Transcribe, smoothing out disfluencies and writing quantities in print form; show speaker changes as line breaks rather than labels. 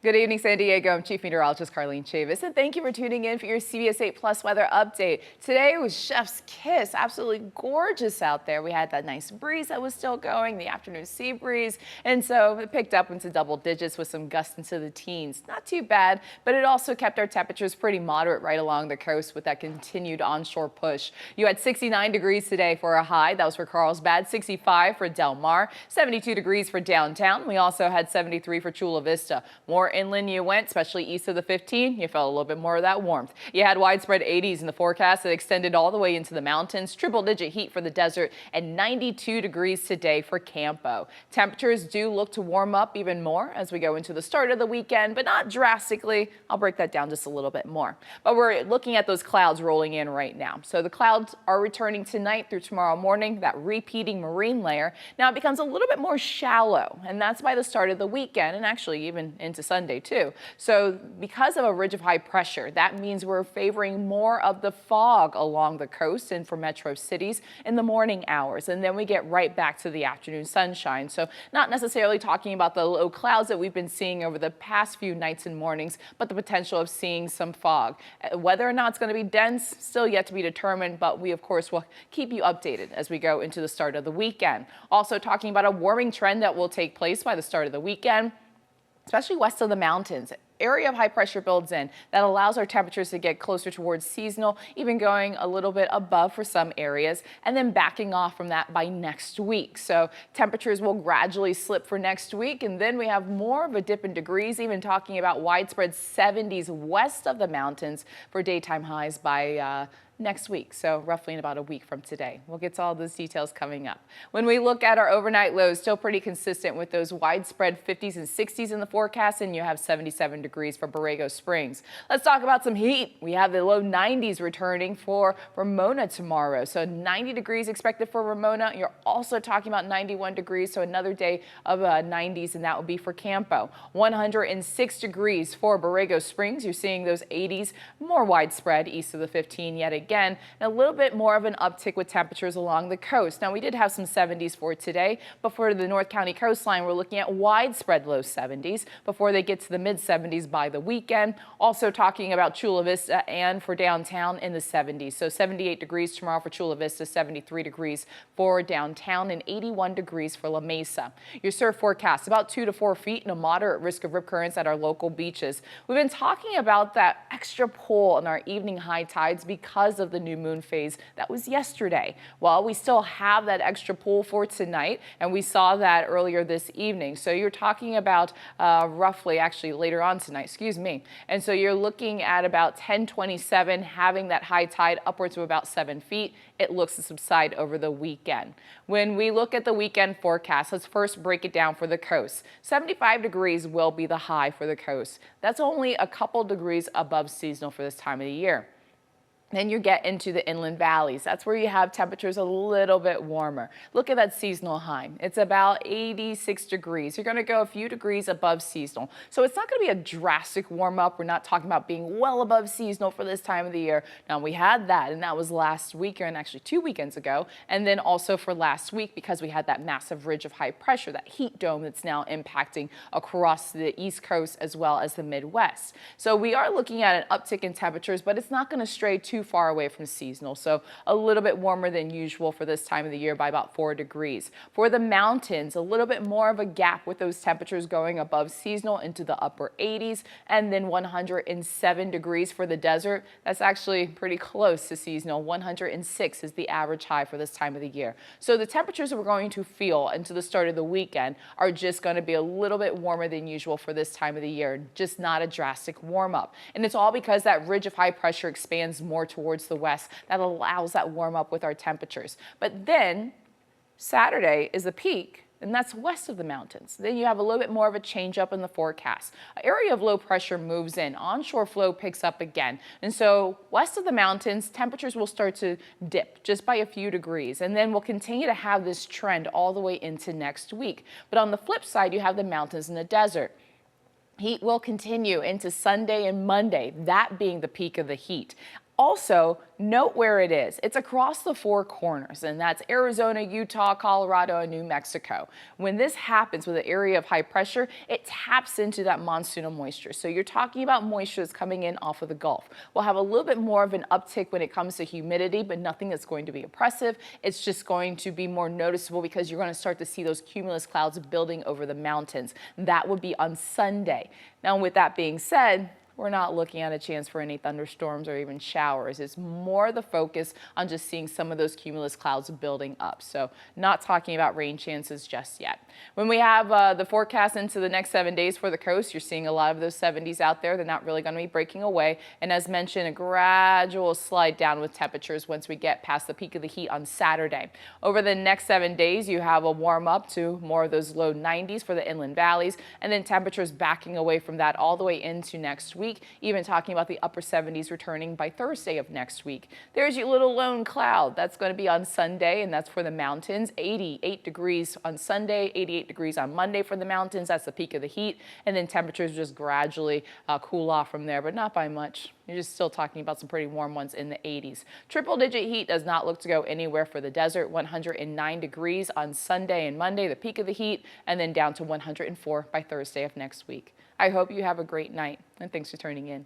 Good evening, San Diego. I'm Chief Meteorologist Carlene Chavis, and thank you for tuning in for your CBS 8 Plus weather update. Today was chef's kiss. Absolutely gorgeous out there. We had that nice breeze that was still going, the afternoon sea breeze, and so it picked up into double digits with some gusts into the teens. Not too bad, but it also kept our temperatures pretty moderate right along the coast with that continued onshore push. You had 69 degrees today for a high. That was for Carlsbad, 65 for Del Mar, 72 degrees for downtown. We also had 73 for Chula Vista. More inland you went, especially east of the 15, you felt a little bit more of that warmth. You had widespread 80s in the forecast that extended all the way into the mountains, triple-digit heat for the desert, and 92 degrees today for Campo. Temperatures do look to warm up even more as we go into the start of the weekend, but not drastically. I'll break that down just a little bit more. But we're looking at those clouds rolling in right now. So the clouds are returning tonight through tomorrow morning, that repeating marine layer. Now it becomes a little bit more shallow, and that's by the start of the weekend and actually even into Sunday too. So because of a ridge of high pressure, that means we're favoring more of the fog along the coast and for metro cities in the morning hours. And then we get right back to the afternoon sunshine. So not necessarily talking about the low clouds that we've been seeing over the past few nights and mornings, but the potential of seeing some fog. Whether or not it's going to be dense, still yet to be determined, but we of course will keep you updated as we go into the start of the weekend. Also talking about a warming trend that will take place by the start of the weekend, especially west of the mountains. Area of high pressure builds in that allows our temperatures to get closer towards seasonal, even going a little bit above for some areas, and then backing off from that by next week. So temperatures will gradually slip for next week, and then we have more of a dip in degrees, even talking about widespread 70s west of the mountains for daytime highs by next week, so roughly in about a week from today. We'll get to all those details coming up. When we look at our overnight lows, still pretty consistent with those widespread 50s and 60s in the forecast, and you have 77 degrees for Borrego Springs. Let's talk about some heat. We have the low 90s returning for Ramona tomorrow. So 90 degrees expected for Ramona. You're also talking about 91 degrees, so another day of 90s, and that will be for Campo. 106 degrees for Borrego Springs. You're seeing those 80s more widespread east of the 15 yet again. And a little bit more of an uptick with temperatures along the coast. Now, we did have some 70s for today, but for the North County coastline, we're looking at widespread low 70s before they get to the mid 70s by the weekend. Also talking about Chula Vista and for downtown in the 70s. So 78 degrees tomorrow for Chula Vista, 73 degrees for downtown, and 81 degrees for La Mesa. Your surf forecast about 2 to 4 feet and a moderate risk of rip currents at our local beaches. We've been talking about that extra pull in our evening high tides because of the new moon phase that was yesterday. Well, we still have that extra pull for tonight, and we saw that earlier this evening. So you're talking about roughly, actually later on tonight, excuse me. And so you're looking at about 10:27 having that high tide upwards of about 7 feet. It looks to subside over the weekend. When we look at the weekend forecast, let's first break it down for the coast. 75 degrees will be the high for the coast. That's only a couple degrees above seasonal for this time of the year. Then you get into the inland valleys. That's where you have temperatures a little bit warmer. Look at that seasonal high. It's about 86 degrees. You're going to go a few degrees above seasonal. So it's not going to be a drastic warm up. We're not talking about being well above seasonal for this time of the year. Now, we had that, and that was last week, and actually 2 weekends ago. And then also for last week, because we had that massive ridge of high pressure, that heat dome that's now impacting across the East Coast as well as the Midwest. So we are looking at an uptick in temperatures, but it's not going to stray too far away from seasonal. So a little bit warmer than usual for this time of the year by about 4 degrees. For the mountains, a little bit more of a gap with those temperatures going above seasonal into the upper 80s, and then 107 degrees for the desert. That's actually pretty close to seasonal. 106 is the average high for this time of the year. So the temperatures that we're going to feel into the start of the weekend are just going to be a little bit warmer than usual for this time of the year, just not a drastic warm up. And it's all because that ridge of high pressure expands more towards the west. That allows that warm up with our temperatures. But then Saturday is the peak, and that's west of the mountains. Then you have a little bit more of a change up in the forecast. An area of low pressure moves in. Onshore flow picks up again. And so west of the mountains, temperatures will start to dip just by a few degrees. And then we'll continue to have this trend all the way into next week. But on the flip side, you have the mountains and the desert. Heat will continue into Sunday and Monday, that being the peak of the heat. Also, note where it is. It's across the four corners, and that's Arizona, Utah, Colorado, and New Mexico. When this happens with an area of high pressure, it taps into that monsoonal moisture. So you're talking about moisture that's coming in off of the Gulf. We'll have a little bit more of an uptick when it comes to humidity, but nothing that's going to be oppressive. It's just going to be more noticeable because you're going to start to see those cumulus clouds building over the mountains. That would be on Sunday. Now, with that being said, we're not looking at a chance for any thunderstorms or even showers. It's more the focus on just seeing some of those cumulus clouds building up. So not talking about rain chances just yet. When we have the forecast into the next 7 days for the coast, you're seeing a lot of those 70s out there. They're not really going to be breaking away. And as mentioned, a gradual slide down with temperatures once we get past the peak of the heat on Saturday. Over the next 7 days, you have a warm up to more of those low 90s for the inland valleys, and then temperatures backing away from that all the way into next week. Even talking about the upper 70s returning by Thursday of next week. There's your little lone cloud. That's going to be on Sunday, and that's for the mountains. 88 degrees on Sunday, 88 degrees on Monday for the mountains. That's the peak of the heat. And then temperatures just gradually cool off from there, but not by much. You're just still talking about some pretty warm ones in the 80s. Triple-digit heat does not look to go anywhere for the desert. 109 degrees on Sunday and Monday, the peak of the heat, and then down to 104 by Thursday of next week. I hope you have a great night, and thanks for tuning in.